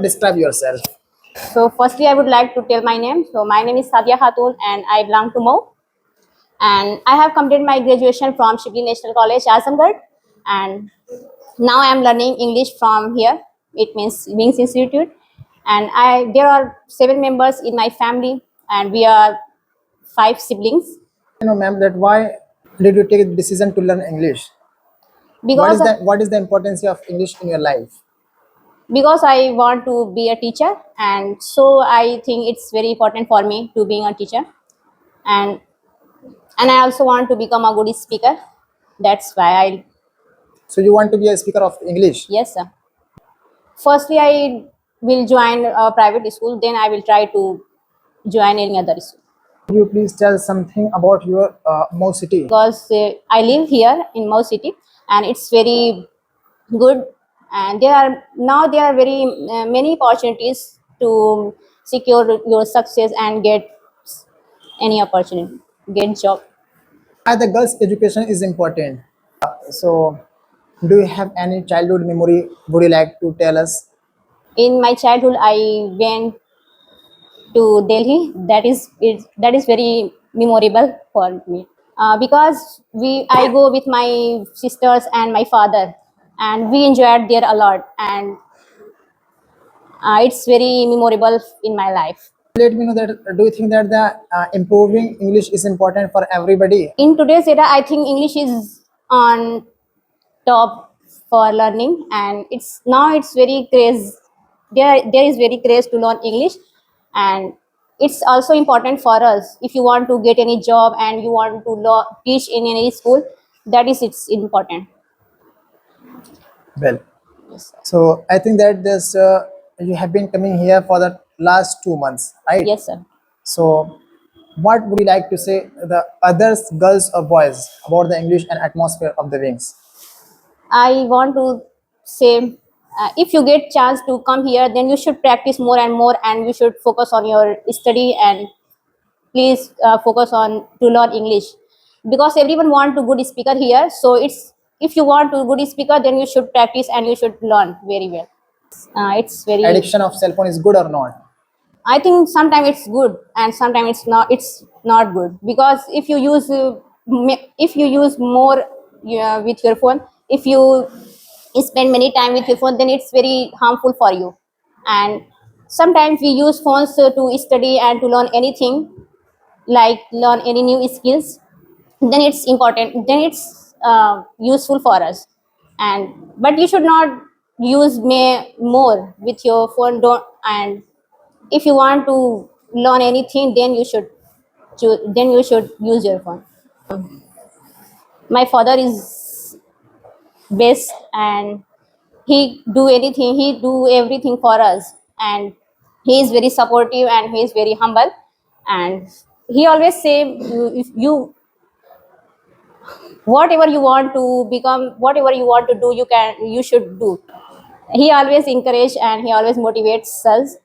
Describe yourself. So firstly, I would like to tell my name. So my name is Sadia Khatun and I belong to Mou. And I have completed my graduation from Shibli National College, Azamgarh. And now I am learning English from here. It means Wings Institute. And there are 7 members in my family and we are 5 siblings. Ma'am, that why did you take the decision to learn English? Because What is the importance of English in your life? because I want to be a teacher, and so I think it's very important for me to being a teacher. And I also want to become a good speaker. That's why I So you want to be a speaker of English? yes sir. Firstly, I will join a private school. Then I will try to join any other school Could you please tell something about your Mo city? because I live here in Mau City, and it's very good. And there are very many opportunities to secure your success and get any opportunity, get job. Why the girls' education is important? So, do you have any childhood memory? Would you like to tell us? In my childhood, I went to Delhi. That is very memorable for me because I go with my sisters and my father, and we enjoyed there a lot, and it's very memorable in my life. Let me know that. Do you think that the improving English is important for everybody? In today's era, I think English is on top for learning, and it's very craze. There is very craze to learn English, and it's also important for us if you want to get any job and you want to teach in any school. That is it's important. Well, Yes, sir. so I think that this you have been coming here for the last 2 months, right? Yes, sir. So, what would you like to say the others, girls or boys, about the English and atmosphere of the Wings? I want to say, if you get chance to come here, then you should practice more and more, and you should focus on your study and please focus on to learn English because everyone want to good speaker here. So it's if you want to good speaker, then you should practice and you should learn very well. It's very. Addiction of cell phone is good or not? I think sometimes it's good and sometimes it's not. It's not good because if you use more with your phone, if you spend many time with your phone, then it's very harmful for you. And sometimes we use phones to study and to learn anything, like learn any new skills. Then it's important. Then it's useful for us. And but you should not use more with your phone. Don't and if you want to learn anything, then you should use your phone. My father is best, and he do everything for us, and he is very supportive and he is very humble, and he always say if you whatever you want to become, whatever you want to do, you should do. He always encourage and he always motivates us,